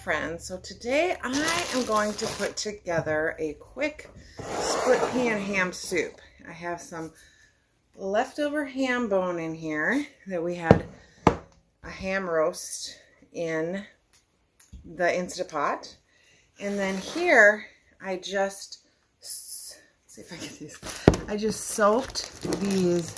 friends. So today I am going to put together a quick split pea and ham soup. I have some leftover ham bone in here that we had a ham roast in the Instapot. And then here I just, let's see if I get these. I just soaked these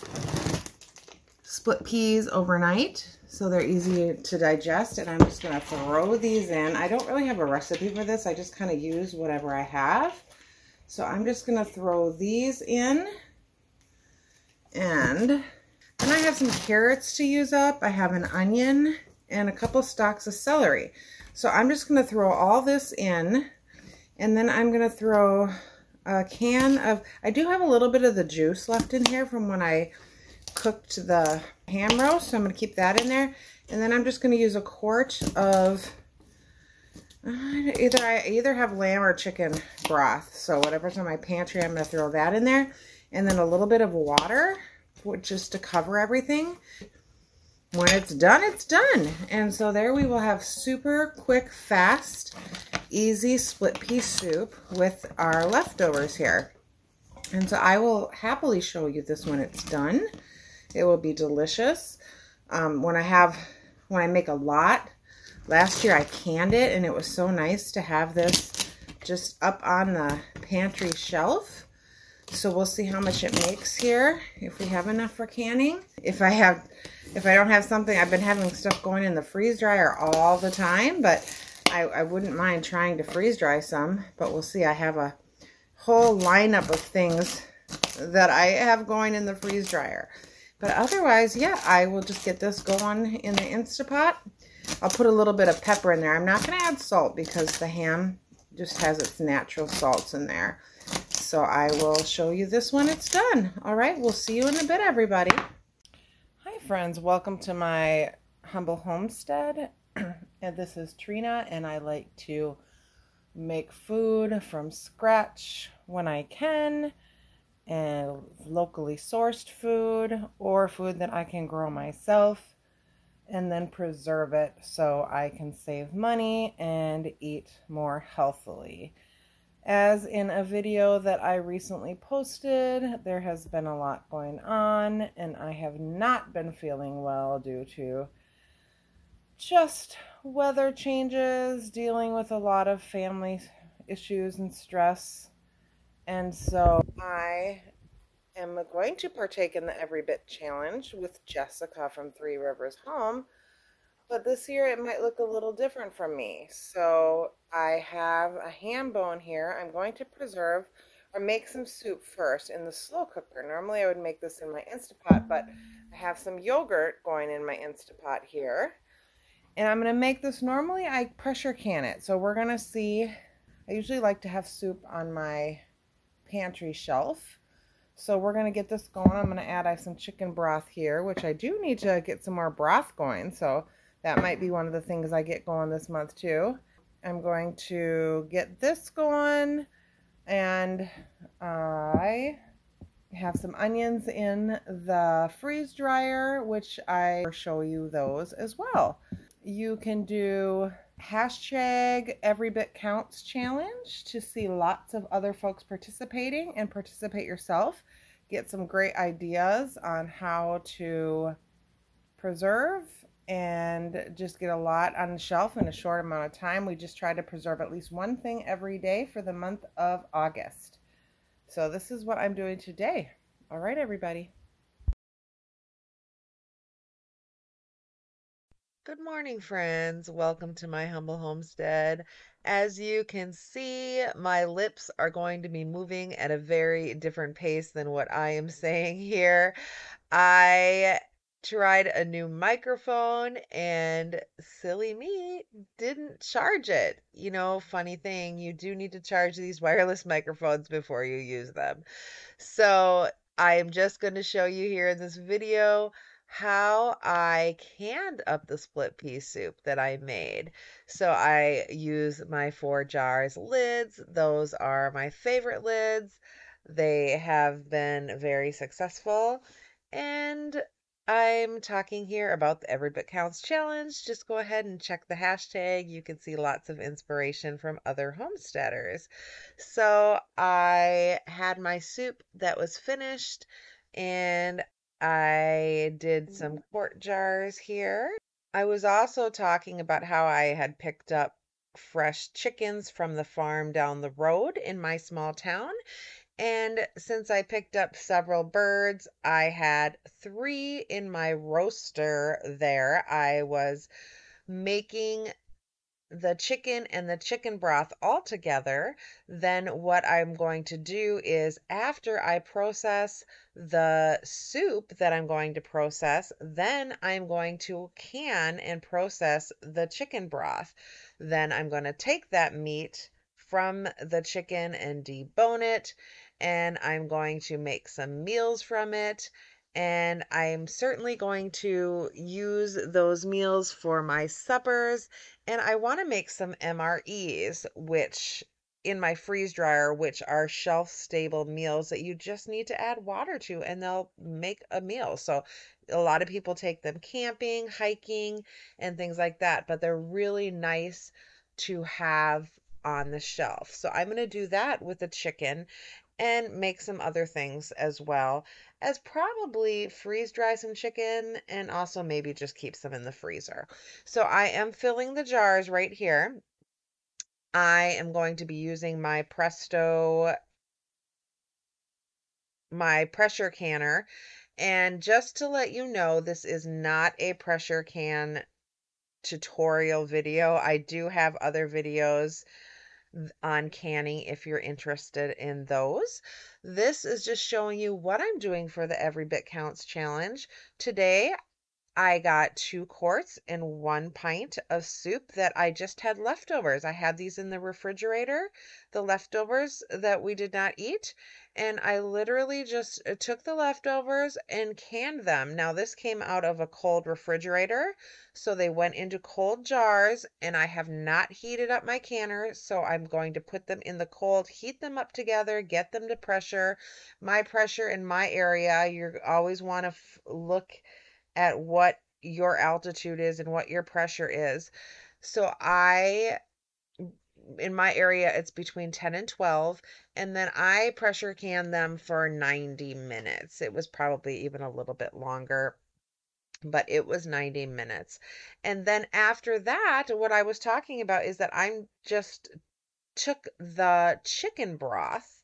split peas overnight so they're easy to digest, and I'm just going to throw these in. I don't really have a recipe for this. I just kind of use whatever I have. So I'm just going to throw these in, and then I have some carrots to use up. I have an onion and a couple stalks of celery. So I'm just going to throw all this in, and then I'm going to throw a can of, I do have a little bit of the juice left in here from when I cooked the ham roast, so I'm going to keep that in there. And then I'm just going to use a quart of I either have lamb or chicken broth, so whatever's in my pantry, I'm going to throw that in there. And then a little bit of water just to cover everything. When it's done, it's done. And so there we will have super quick, fast, easy split pea soup with our leftovers here. And so I will happily show you this when it's done. It will be delicious. When I make a lot, last year I canned it, and it was so nice to have this just up on the pantry shelf. So we'll see how much it makes here, if we have enough for canning. If I don't have something, I've been having stuff going in the freeze dryer all the time, but I wouldn't mind trying to freeze dry some, but we'll see. I have a whole lineup of things that I have going in the freeze dryer. But otherwise, yeah, I will just get this going in the Instapot. I'll put a little bit of pepper in there. I'm not going to add salt because the ham just has its natural salts in there. So I will show you this when it's done. All right, we'll see you in a bit, everybody. Hi, friends. Welcome to my humble homestead. And this is Trina, and I like to make food from scratch when I can, and locally sourced food or food that I can grow myself and then preserve it so I can save money and eat more healthily. As in a video that I recently posted, there has been a lot going on, and I have not been feeling well due to just weather changes, dealing with a lot of family issues and stress. And so I am going to partake in the Every Bit Challenge with Jessica from Three Rivers Home, but this year it might look a little different from me. So I have a ham bone here. I'm going to preserve or make some soup first in the slow cooker. Normally I would make this in my Instapot, but I have some yogurt going in my Instapot here. And I'm going to make this, normally I pressure can it. So we're going to see, I usually like to have soup on my pantry shelf. So we're going to get this going. I'm going to add some chicken broth here, which I do need to get some more broth going. So that might be one of the things I get going this month too. I'm going to get this going, and I have some onions in the freeze dryer, which I will show you those as well. You can do hashtag Every Bit Counts challenge to see lots of other folks participating, and participate yourself. Get some great ideas on how to preserve and just get a lot on the shelf in a short amount of time. We just try to preserve at least one thing every day for the month of August. So this is what I'm doing today. All right, everybody. Good morning, friends. Welcome to my humble homestead. As you can see, my lips are going to be moving at a very different pace than what I am saying here. I tried a new microphone, and silly me, didn't charge it. You know, funny thing, you do need to charge these wireless microphones before you use them. So I am just going to show you here in this video how I canned up the split pea soup that I made. So I use my 4 jars lids. Those are my favorite lids. They have been very successful, and I'm talking here about the Every Bit Counts challenge. Just go ahead and check the hashtag. You can see lots of inspiration from other homesteaders. So I had my soup that was finished, and I did some quart jars here. I was also talking about how I had picked up fresh chickens from the farm down the road in my small town. And since I picked up several birds, I had three in my roaster there. I was making the chicken and the chicken broth all together. Then what I'm going to do is after I process the soup that I'm going to process, then I'm going to can and process the chicken broth. Then I'm going to take that meat from the chicken and debone it, and I'm going to make some meals from it. And I'm certainly going to use those meals for my suppers, and I want to make some MREs, which in my freeze dryer, which are shelf stable meals that you just need to add water to and they'll make a meal. So a lot of people take them camping, hiking, and things like that, but they're really nice to have on the shelf. So I'm going to do that with the chicken and make some other things as well as probably freeze dry some chicken and also maybe just keep some in the freezer. So I am filling the jars right here. I am going to be using my my pressure canner. And just to let you know, this is not a pressure can tutorial video. I do have other videos on canning if you're interested in those. This is just showing you what I'm doing for the Every Bit Counts challenge. Today, I got 2 quarts and 1 pint of soup that I just had leftovers. I had these in the refrigerator, the leftovers that we did not eat, and I literally just took the leftovers and canned them. Now, this came out of a cold refrigerator, so they went into cold jars, and I have not heated up my canner, so I'm going to put them in the cold, heat them up together, get them to pressure. My pressure in my area, you always want to look at what your altitude is and what your pressure is. So in my area, it's between 10 and 12. And then I pressure can them for 90 minutes. It was probably even a little bit longer, but it was 90 minutes. And then after that, what I was talking about is that I'm just took the chicken broth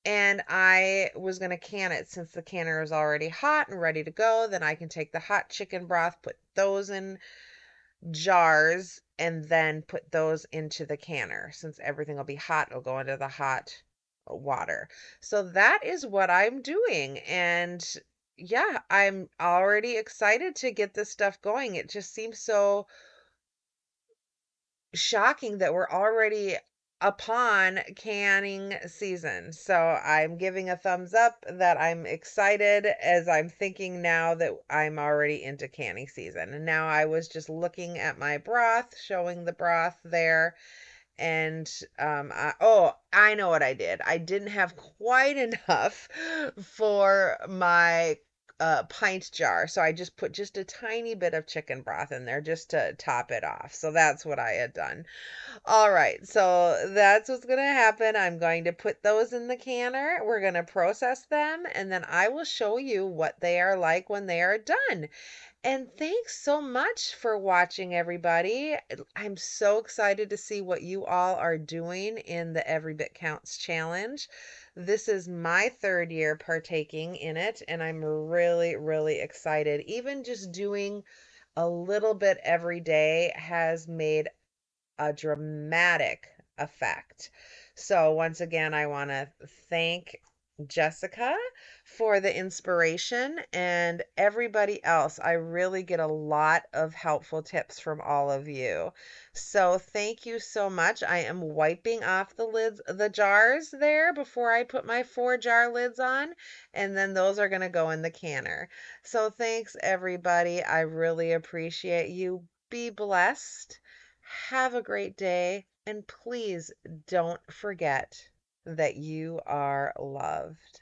and I was going to can it since the canner is already hot and ready to go. Then I can take the hot chicken broth, put those in jars, and then put those into the canner. Since everything will be hot, it'll go into the hot water. So that is what I'm doing. And yeah, I'm already excited to get this stuff going. It just seems so shocking that we're already upon canning season. So I'm giving a thumbs up that I'm excited as I'm thinking now that I'm already into canning season. And now I was just looking at my broth, showing the broth there. And oh, I know what I did. I didn't have quite enough for my pint jar. So I just put just a tiny bit of chicken broth in there just to top it off. So that's what I had done. All right, so that's what's going to happen. I'm going to put those in the canner. We're going to process them, and then I will show you what they are like when they are done. And thanks so much for watching, everybody. I'm so excited to see what you all are doing in the Every Bit Counts challenge. This is my 3rd year partaking in it, and I'm really, really excited. Even just doing a little bit every day has made a dramatic effect. So, once again, I want to thank Jessica for the inspiration and everybody else. I really get a lot of helpful tips from all of you. So, thank you so much. I am wiping off the lids, the jars there before I put my 4-jar lids on, and then those are going to go in the canner. So, thanks everybody. I really appreciate you. Be blessed. Have a great day, and please don't forget that you are loved.